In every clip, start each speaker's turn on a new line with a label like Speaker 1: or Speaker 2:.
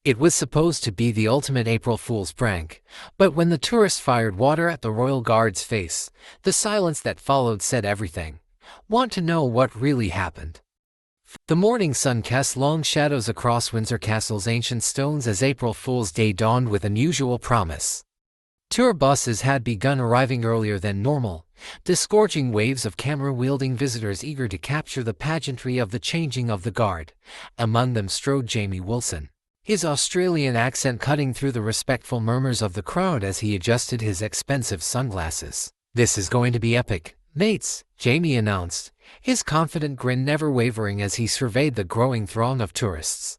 Speaker 1: It was supposed to be the ultimate April Fool's prank, but when the tourists fired water at the royal guard's face, the silence that followed said everything. Want to know what really happened? The morning sun cast long shadows across Windsor Castle's ancient stones as April Fool's Day dawned with unusual promise. Tour buses had begun arriving earlier than normal, disgorging waves of camera-wielding visitors eager to capture the pageantry of the changing of the guard. Among them strode Jamie Wilson, his Australian accent cutting through the respectful murmurs of the crowd as he adjusted his expensive sunglasses. "This is going to be epic, mates," Jamie announced, his confident grin never wavering as he surveyed the growing throng of tourists.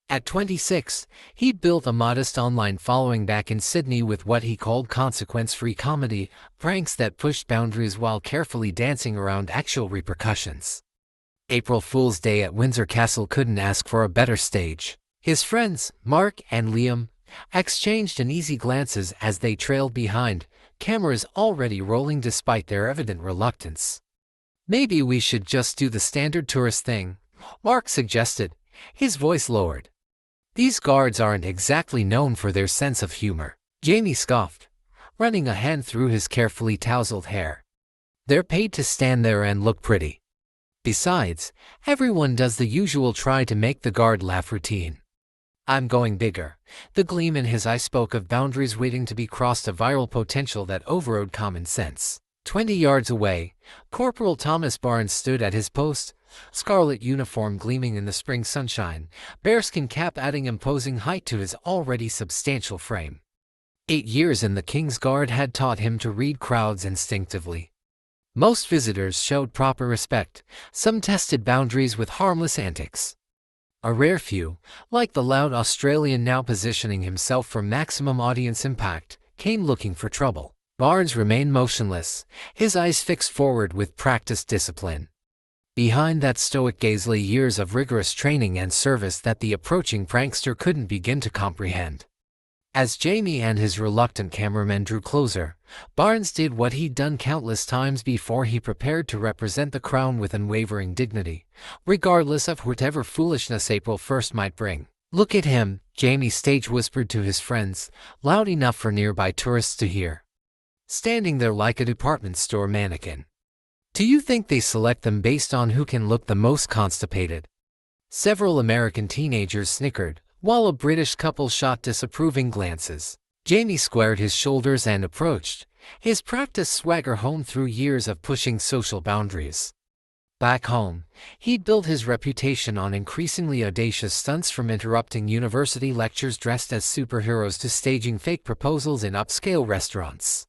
Speaker 1: At 26, he'd built a modest online following back in Sydney with what he called consequence-free comedy, pranks that pushed boundaries while carefully dancing around actual repercussions. April Fool's Day at Windsor Castle couldn't ask for a better stage. His friends, Mark and Liam, exchanged uneasy glances as they trailed behind, cameras already rolling despite their evident reluctance. "Maybe we should just do the standard tourist thing," Mark suggested, his voice lowered. "These guards aren't exactly known for their sense of humor." Jamie scoffed, running a hand through his carefully tousled hair. "They're paid to stand there and look pretty. Besides, everyone does the usual try to make the guard laugh routine." "I'm going bigger." The gleam in his eye spoke of boundaries waiting to be crossed, a viral potential that overrode common sense. 20 yards away, Corporal Thomas Barnes stood at his post, scarlet uniform gleaming in the spring sunshine, bearskin cap adding imposing height to his already substantial frame. 8 years in the King's Guard had taught him to read crowds instinctively. Most visitors showed proper respect, some tested boundaries with harmless antics. A rare few, like the loud Australian now positioning himself for maximum audience impact, came looking for trouble. Barnes remained motionless, his eyes fixed forward with practiced discipline. Behind that stoic gaze lay years of rigorous training and service that the approaching prankster couldn't begin to comprehend. As Jamie and his reluctant cameramen drew closer, Barnes did what he'd done countless times before. He prepared to represent the crown with unwavering dignity, regardless of whatever foolishness April 1st might bring. "Look at him," Jamie stage whispered to his friends, loud enough for nearby tourists to hear. "Standing there like a department store mannequin. Do you think they select them based on who can look the most constipated?" Several American teenagers snickered, while a British couple shot disapproving glances. Jamie squared his shoulders and approached, his practice swagger honed through years of pushing social boundaries. Back home, he'd built his reputation on increasingly audacious stunts, from interrupting university lectures dressed as superheroes to staging fake proposals in upscale restaurants.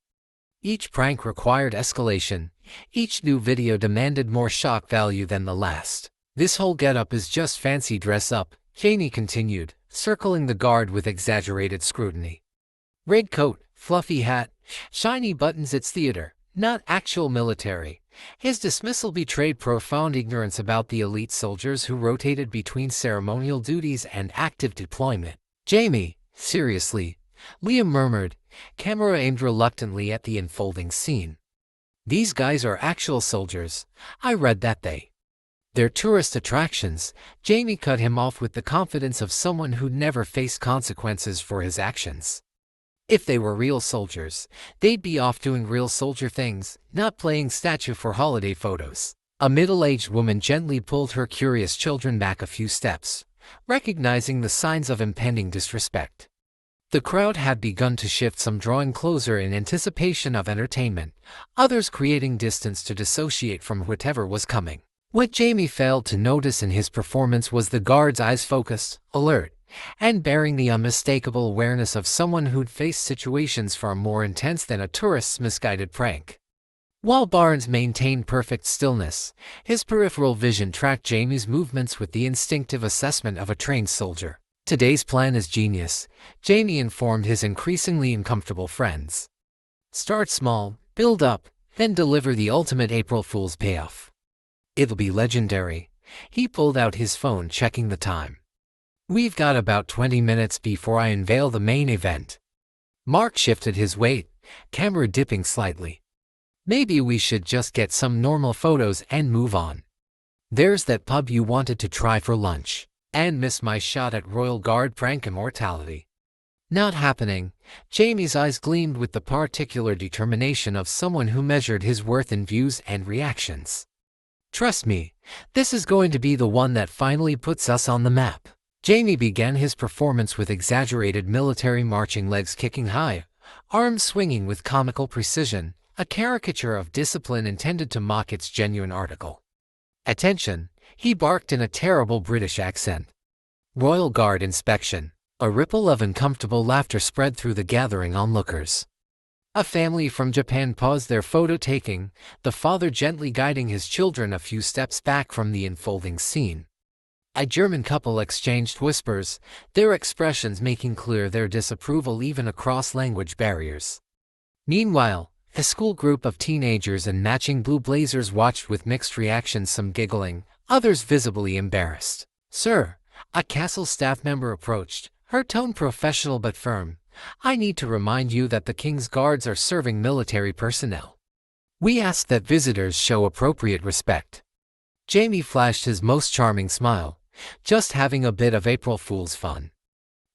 Speaker 1: Each prank required escalation. Each new video demanded more shock value than the last. "This whole getup is just fancy dress up," Jamie continued, circling the guard with exaggerated scrutiny. "Red coat, fluffy hat, shiny buttons. It's theater, not actual military." His dismissal betrayed profound ignorance about the elite soldiers who rotated between ceremonial duties and active deployment. "Jamie, seriously," Liam murmured, camera aimed reluctantly at the unfolding scene. "These guys are actual soldiers. I read that they're tourist attractions." Jamie cut him off with the confidence of someone who'd never faced consequences for his actions. "If they were real soldiers, they'd be off doing real soldier things, not playing statue for holiday photos." A middle-aged woman gently pulled her curious children back a few steps, recognizing the signs of impending disrespect. The crowd had begun to shift, some drawing closer in anticipation of entertainment, others creating distance to dissociate from whatever was coming. What Jamie failed to notice in his performance was the guard's eyes focused, alert, and bearing the unmistakable awareness of someone who'd faced situations far more intense than a tourist's misguided prank. While Barnes maintained perfect stillness, his peripheral vision tracked Jamie's movements with the instinctive assessment of a trained soldier. "Today's plan is genius," Jamie informed his increasingly uncomfortable friends. "Start small, build up, then deliver the ultimate April Fool's payoff. It'll be legendary." He pulled out his phone, checking the time. "We've got about 20 minutes before I unveil the main event." Mark shifted his weight, camera dipping slightly. "Maybe we should just get some normal photos and move on. There's that pub you wanted to try for lunch." And miss my shot at Royal Guard prank immortality. Not happening. Jamie's eyes gleamed with the particular determination of someone who measured his worth in views and reactions. Trust me, this is going to be the one that finally puts us on the map. Jamie began his performance with exaggerated military marching, legs kicking high, arms swinging with comical precision, a caricature of discipline intended to mock its genuine article. Attention, he barked in a terrible British accent. Royal Guard inspection. A ripple of uncomfortable laughter spread through the gathering onlookers. A family from Japan paused their photo taking, the father gently guiding his children a few steps back from the unfolding scene. A German couple exchanged whispers, their expressions making clear their disapproval even across language barriers. Meanwhile, a school group of teenagers in matching blue blazers watched with mixed reactions, some giggling, others visibly embarrassed. "Sir," a castle staff member approached, her tone professional but firm. "I need to remind you that the King's Guards are serving military personnel. We ask that visitors show appropriate respect." Jamie flashed his most charming smile, just having a bit of April Fool's fun.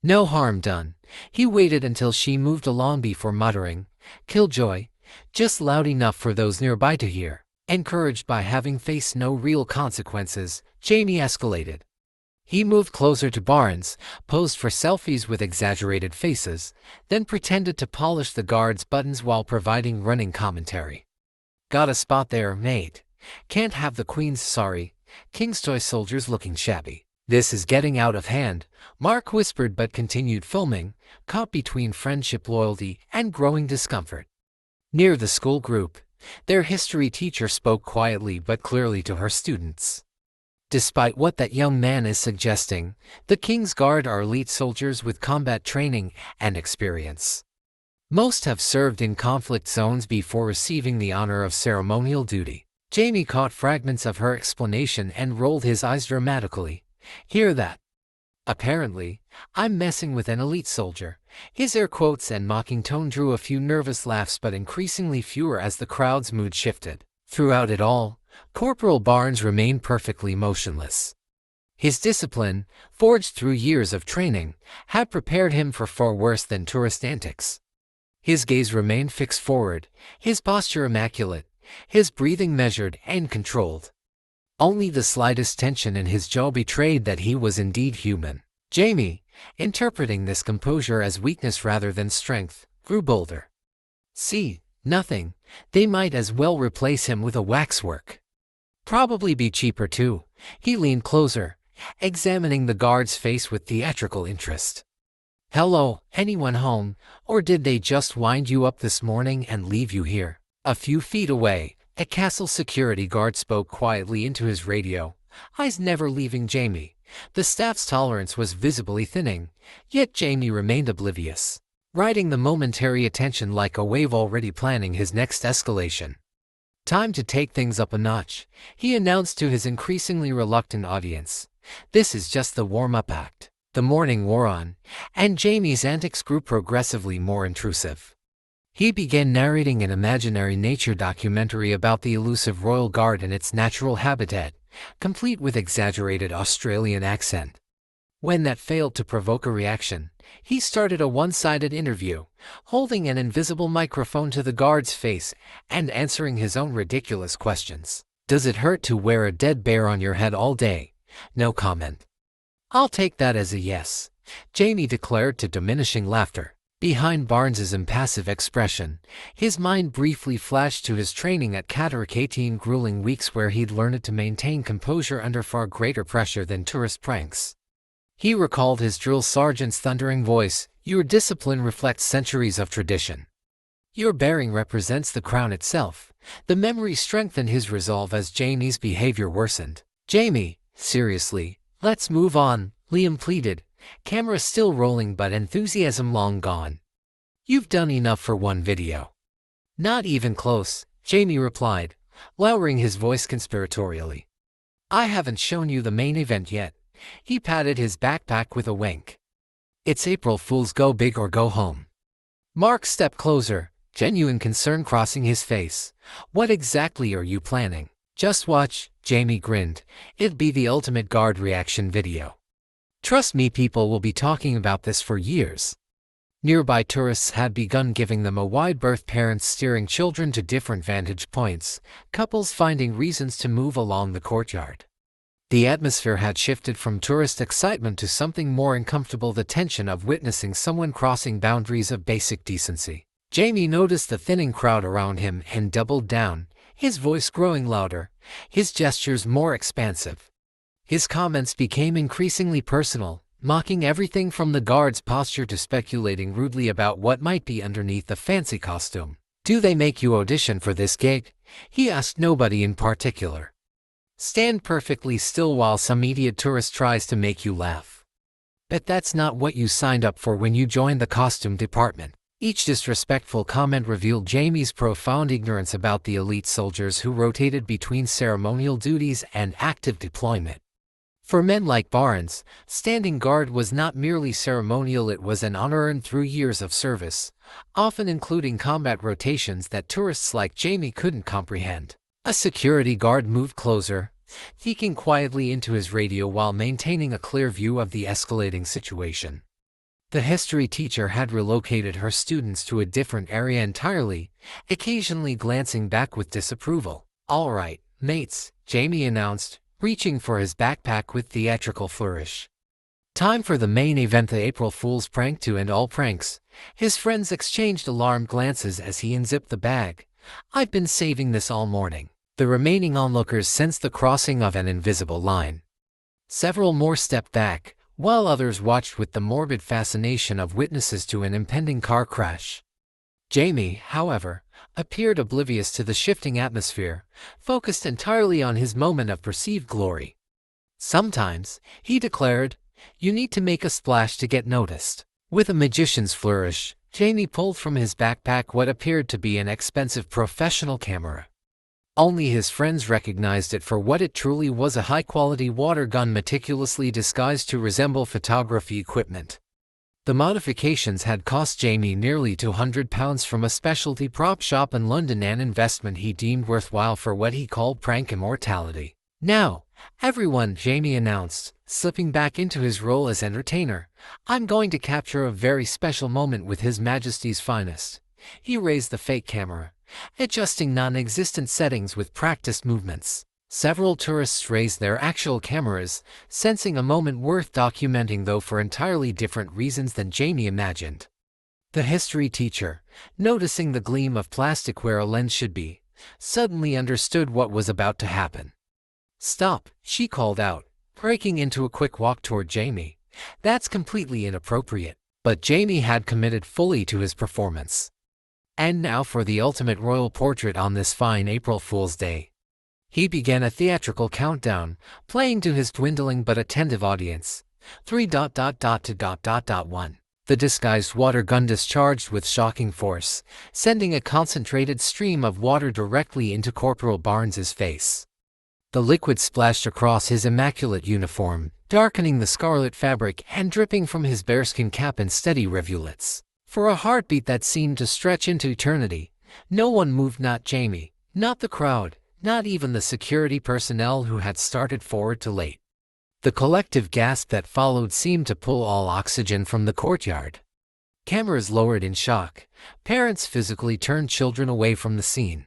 Speaker 1: No harm done. He waited until she moved along before muttering, "Killjoy," just loud enough for those nearby to hear. Encouraged by having faced no real consequences, Jamie escalated. He moved closer to Barnes, posed for selfies with exaggerated faces, then pretended to polish the guards' buttons while providing running commentary. "Got a spot there, mate. Can't have the Queen's sorry. King's toy soldiers looking shabby." "This is getting out of hand," Mark whispered but continued filming, caught between friendship, loyalty, and growing discomfort. Near the school group, their history teacher spoke quietly but clearly to her students. "Despite what that young man is suggesting, the King's Guard are elite soldiers with combat training and experience. Most have served in conflict zones before receiving the honor of ceremonial duty." Jamie caught fragments of her explanation and rolled his eyes dramatically. "Hear that? Apparently, I'm messing with an elite soldier." His air quotes and mocking tone drew a few nervous laughs but increasingly fewer as the crowd's mood shifted. Throughout it all, Corporal Barnes remained perfectly motionless. His discipline, forged through years of training, had prepared him for far worse than tourist antics. His gaze remained fixed forward, his posture immaculate, his breathing measured and controlled. Only the slightest tension in his jaw betrayed that he was indeed human. Jamie, interpreting this composure as weakness rather than strength, grew bolder. "See, nothing. They might as well replace him with a waxwork. Probably be cheaper too." He leaned closer, examining the guard's face with theatrical interest. "Hello, anyone home, or did they just wind you up this morning and leave you here?" A few feet away, a castle security guard spoke quietly into his radio, eyes never leaving Jamie. The staff's tolerance was visibly thinning, yet Jamie remained oblivious, riding the momentary attention like a wave, already planning his next escalation. "Time to take things up a notch," he announced to his increasingly reluctant audience. "This is just the warm-up act." The morning wore on, and Jamie's antics grew progressively more intrusive. He began narrating an imaginary nature documentary about the elusive Royal Guard and its natural habitat, complete with exaggerated Australian accent. When that failed to provoke a reaction, he started a one-sided interview, holding an invisible microphone to the guard's face and answering his own ridiculous questions. "Does it hurt to wear a dead bear on your head all day?" No comment. "I'll take that as a yes," Jamie declared to diminishing laughter. Behind Barnes's impassive expression, his mind briefly flashed to his training at Catterick, 18 grueling weeks where he'd learned to maintain composure under far greater pressure than tourist pranks. He recalled his drill sergeant's thundering voice, "Your discipline reflects centuries of tradition. Your bearing represents the crown itself." The memory strengthened his resolve as Jamie's behavior worsened. "Jamie, seriously, let's move on," Liam pleaded, camera still rolling but enthusiasm long gone. "You've done enough for one video." "Not even close," Jamie replied, lowering his voice conspiratorially. "I haven't shown you the main event yet." He patted his backpack with a wink. "It's April Fool's, go big or go home." Mark stepped closer, genuine concern crossing his face. "What exactly are you planning?" "Just watch," Jamie grinned. "It'd be the ultimate guard reaction video." Trust me, people will be talking about this for years. Nearby tourists had begun giving them a wide berth, parents steering children to different vantage points, couples finding reasons to move along the courtyard. The atmosphere had shifted from tourist excitement to something more uncomfortable, the tension of witnessing someone crossing boundaries of basic decency. Jamie noticed the thinning crowd around him and doubled down, his voice growing louder, his gestures more expansive. His comments became increasingly personal, mocking everything from the guard's posture to speculating rudely about what might be underneath the fancy costume. "Do they make you audition for this gig?" he asked nobody in particular. "Stand perfectly still while some idiot tourist tries to make you laugh. Bet that's not what you signed up for when you joined the costume department." Each disrespectful comment revealed Jamie's profound ignorance about the elite soldiers who rotated between ceremonial duties and active deployment. For men like Barnes, standing guard was not merely ceremonial, it was an honor earned through years of service, often including combat rotations that tourists like Jamie couldn't comprehend. A security guard moved closer, speaking quietly into his radio while maintaining a clear view of the escalating situation. The history teacher had relocated her students to a different area entirely, occasionally glancing back with disapproval. "All right, mates," Jamie announced, reaching for his backpack with theatrical flourish. "Time for the main event, the April Fool's prank. To end all pranks." His friends exchanged alarmed glances as he unzipped the bag. "I've been saving this all morning." The remaining onlookers sensed the crossing of an invisible line. Several more stepped back, while others watched with the morbid fascination of witnesses to an impending car crash. Jamie, however, appeared oblivious to the shifting atmosphere, focused entirely on his moment of perceived glory. "Sometimes," he declared, "you need to make a splash to get noticed." With a magician's flourish, Jamie pulled from his backpack what appeared to be an expensive professional camera. Only his friends recognized it for what it truly was, a high-quality water gun meticulously disguised to resemble photography equipment. The modifications had cost Jamie nearly £200 from a specialty prop shop in London, an investment he deemed worthwhile for what he called prank immortality. "Now, everyone," Jamie announced, slipping back into his role as entertainer, "I'm going to capture a very special moment with His Majesty's finest." He raised the fake camera, adjusting non-existent settings with practiced movements. Several tourists raised their actual cameras, sensing a moment worth documenting, though for entirely different reasons than Jamie imagined. The history teacher, noticing the gleam of plastic where a lens should be, suddenly understood what was about to happen. "Stop," she called out, breaking into a quick walk toward Jamie. "That's completely inappropriate." But Jamie had committed fully to his performance. And now for the ultimate royal portrait on this fine April Fool's Day. He began a theatrical countdown, playing to his dwindling but attentive audience. 3.1. The disguised water gun discharged with shocking force, sending a concentrated stream of water directly into Corporal Barnes's face. The liquid splashed across his immaculate uniform, darkening the scarlet fabric and dripping from his bearskin cap in steady rivulets. For a heartbeat that seemed to stretch into eternity, no one moved, not Jamie, not the crowd, not even the security personnel who had started forward too late. The collective gasp that followed seemed to pull all oxygen from the courtyard. Cameras lowered in shock. Parents physically turned children away from the scene.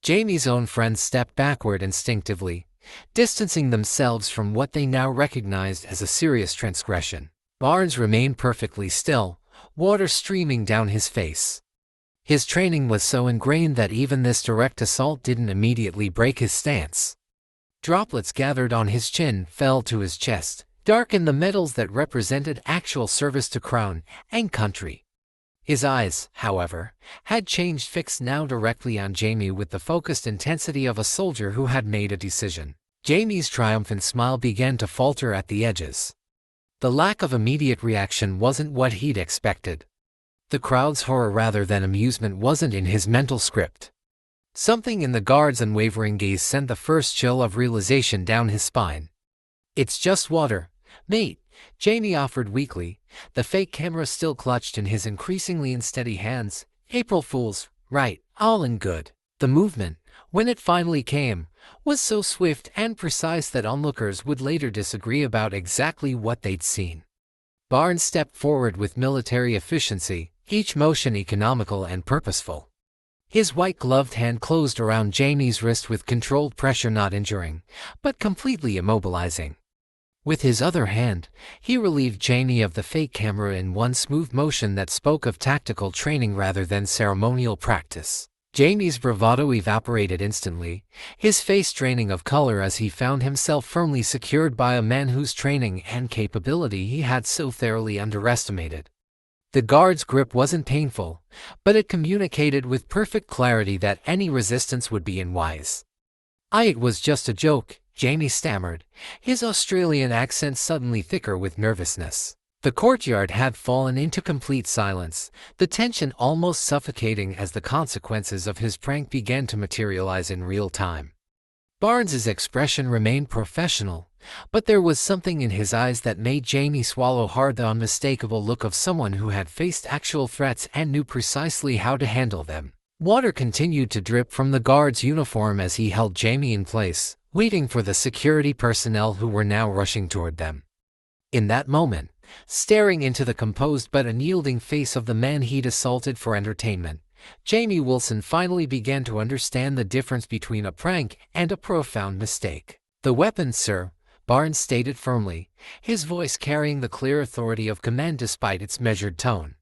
Speaker 1: Jamie's own friends stepped backward instinctively, distancing themselves from what they now recognized as a serious transgression. Barnes remained perfectly still, water streaming down his face. His training was so ingrained that even this direct assault didn't immediately break his stance. Droplets gathered on his chin, fell to his chest, darkened the medals that represented actual service to crown and country. His eyes, however, had changed, fixed now directly on Jamie with the focused intensity of a soldier who had made a decision. Jamie's triumphant smile began to falter at the edges. The lack of immediate reaction wasn't what he'd expected. The crowd's horror rather than amusement wasn't in his mental script. Something in the guard's unwavering gaze sent the first chill of realization down his spine. "It's just water, mate," Jamie offered weakly, the fake camera still clutched in his increasingly unsteady hands. "April Fools, right, all in good." The movement, when it finally came, was so swift and precise that onlookers would later disagree about exactly what they'd seen. Barnes stepped forward with military efficiency, each motion economical and purposeful. His white-gloved hand closed around Jamie's wrist with controlled pressure, not injuring, but completely immobilizing. With his other hand, he relieved Jamie of the fake camera in one smooth motion that spoke of tactical training rather than ceremonial practice. Jamie's bravado evaporated instantly, his face draining of color as he found himself firmly secured by a man whose training and capability he had so thoroughly underestimated. The guard's grip wasn't painful, but it communicated with perfect clarity that any resistance would be unwise. It was just a joke," Jamie stammered, his Australian accent suddenly thicker with nervousness. The courtyard had fallen into complete silence, the tension almost suffocating as the consequences of his prank began to materialize in real time. Barnes's expression remained professional, but there was something in his eyes that made Jamie swallow hard, the unmistakable look of someone who had faced actual threats and knew precisely how to handle them. Water continued to drip from the guard's uniform as he held Jamie in place, waiting for the security personnel who were now rushing toward them. In that moment, staring into the composed but unyielding face of the man he'd assaulted for entertainment, Jamie Wilson finally began to understand the difference between a prank and a profound mistake. "The weapon, sir," Barnes stated firmly, his voice carrying the clear authority of command despite its measured tone.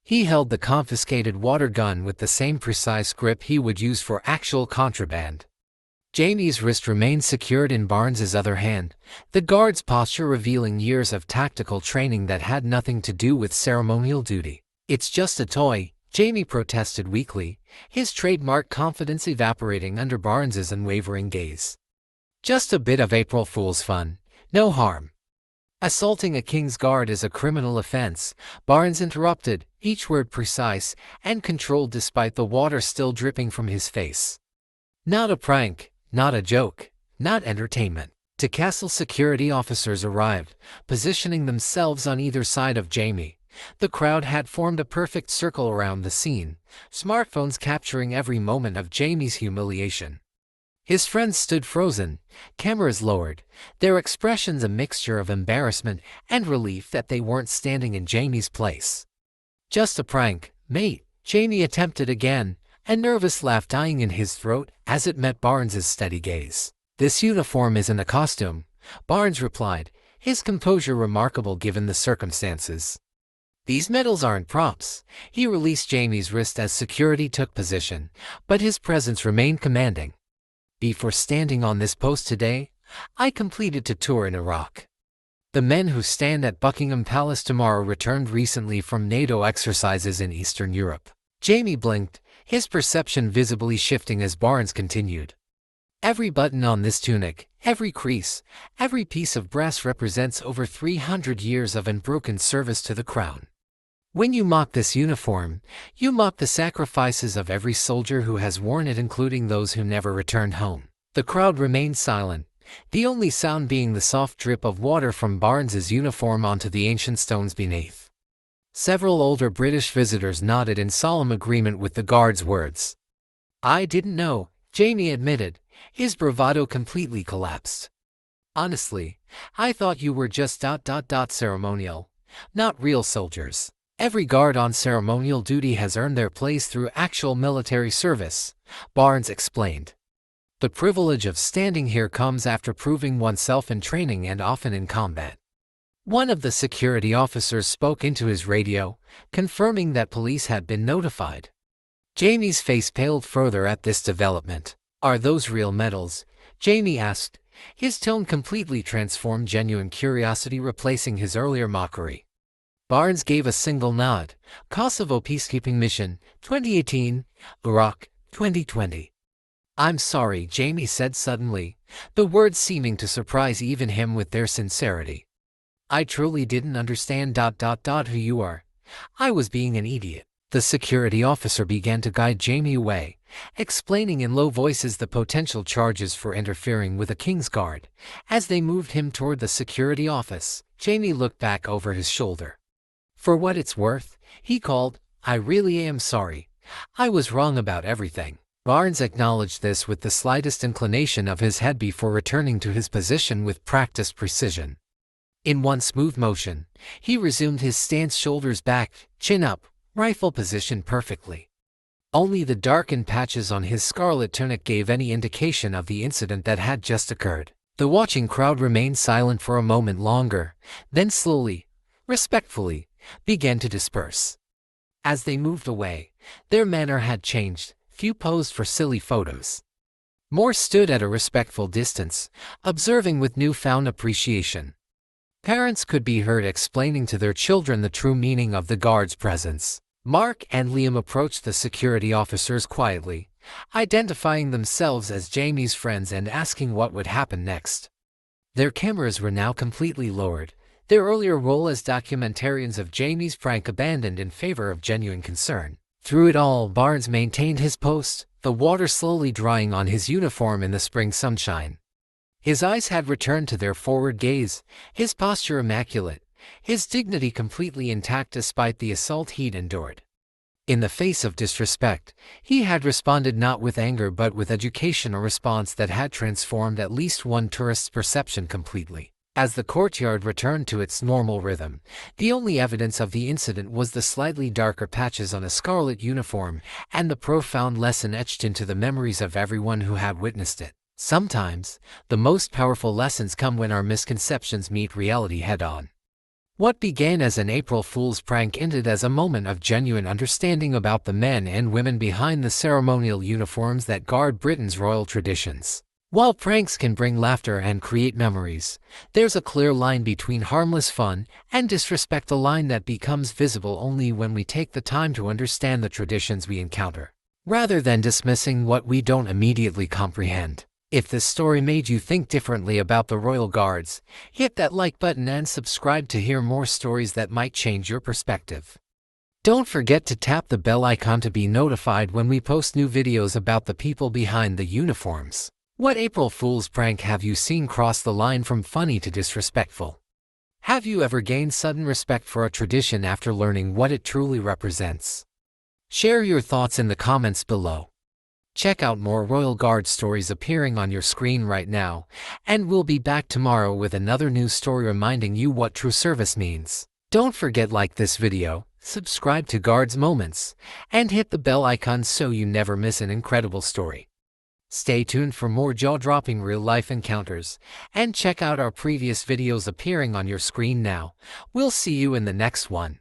Speaker 1: He held the confiscated water gun with the same precise grip he would use for actual contraband. Jamie's wrist remained secured in Barnes's other hand, the guard's posture revealing years of tactical training that had nothing to do with ceremonial duty. "It's just a toy," Jamie protested weakly, his trademark confidence evaporating under Barnes's unwavering gaze. "Just a bit of April Fool's fun, no harm." "Assaulting a king's guard is a criminal offense," Barnes interrupted, each word precise and controlled despite the water still dripping from his face. "Not a prank, not a joke, not entertainment." The castle security officers arrived, positioning themselves on either side of Jamie. The crowd had formed a perfect circle around the scene, smartphones capturing every moment of Jamie's humiliation. His friends stood frozen, cameras lowered, their expressions a mixture of embarrassment and relief that they weren't standing in Jamie's place. "Just a prank, mate," Jamie attempted again, a nervous laugh dying in his throat as it met Barnes's steady gaze. "This uniform isn't a costume," Barnes replied, his composure remarkable given the circumstances. "These medals aren't props." He released Jamie's wrist as security took position, but his presence remained commanding. "Before standing on this post today, I completed a tour in Iraq. The men who stand at Buckingham Palace tomorrow returned recently from NATO exercises in Eastern Europe." Jamie blinked, his perception visibly shifting as Barnes continued. "Every button on this tunic, every crease, every piece of brass represents over 300 years of unbroken service to the crown. When you mock this uniform, you mock the sacrifices of every soldier who has worn it, including those who never returned home." The crowd remained silent, the only sound being the soft drip of water from Barnes's uniform onto the ancient stones beneath. Several older British visitors nodded in solemn agreement with the guard's words. "I didn't know," Jamie admitted, his bravado completely collapsed. "Honestly, I thought you were just ceremonial, not real soldiers. Every guard on ceremonial duty has earned their place through actual military service," Barnes explained. "The privilege of standing here comes after proving oneself in training and often in combat." One of the security officers spoke into his radio, confirming that police had been notified. Jamie's face paled further at this development. "Are those real medals?" Jamie asked, his tone completely transformed, genuine curiosity replacing his earlier mockery. Barnes gave a single nod. "Kosovo Peacekeeping Mission, 2018, Iraq, 2020. "I'm sorry," Jamie said suddenly, the words seeming to surprise even him with their sincerity. "I truly didn't understand who you are. I was being an idiot." The security officer began to guide Jamie away, explaining in low voices the potential charges for interfering with a king's guard. As they moved him toward the security office, Jamie looked back over his shoulder. "For what it's worth," he called, "I really am sorry. I was wrong about everything." Barnes acknowledged this with the slightest inclination of his head before returning to his position with practiced precision. In one smooth motion, he resumed his stance, shoulders back, chin up, rifle position perfectly. Only the darkened patches on his scarlet tunic gave any indication of the incident that had just occurred. The watching crowd remained silent for a moment longer, then slowly, respectfully, began to disperse. As they moved away, their manner had changed. Few posed for silly photos. More stood at a respectful distance, observing with newfound appreciation. Parents could be heard explaining to their children the true meaning of the guard's presence. Mark and Liam approached the security officers quietly, identifying themselves as Jamie's friends and asking what would happen next. Their cameras were now completely lowered, their earlier role as documentarians of Jamie's prank abandoned in favor of genuine concern. Through it all, Barnes maintained his post, the water slowly drying on his uniform in the spring sunshine. His eyes had returned to their forward gaze, his posture immaculate, his dignity completely intact despite the assault he'd endured. In the face of disrespect, he had responded not with anger but with education, a response that had transformed at least one tourist's perception completely. As the courtyard returned to its normal rhythm, the only evidence of the incident was the slightly darker patches on a scarlet uniform and the profound lesson etched into the memories of everyone who had witnessed it. Sometimes, the most powerful lessons come when our misconceptions meet reality head-on. What began as an April Fool's prank ended as a moment of genuine understanding about the men and women behind the ceremonial uniforms that guard Britain's royal traditions. While pranks can bring laughter and create memories, there's a clear line between harmless fun and disrespect, a line that becomes visible only when we take the time to understand the traditions we encounter, rather than dismissing what we don't immediately comprehend. If this story made you think differently about the Royal Guards, hit that like button and subscribe to hear more stories that might change your perspective. Don't forget to tap the bell icon to be notified when we post new videos about the people behind the uniforms. What April Fool's prank have you seen cross the line from funny to disrespectful? Have you ever gained sudden respect for a tradition after learning what it truly represents? Share your thoughts in the comments below. Check out more Royal Guard stories appearing on your screen right now, and we'll be back tomorrow with another new story reminding you what true service means. Don't forget, like this video, subscribe to Guards Moments, and hit the bell icon so you never miss an incredible story. Stay tuned for more jaw-dropping real-life encounters, and check out our previous videos appearing on your screen now. We'll see you in the next one.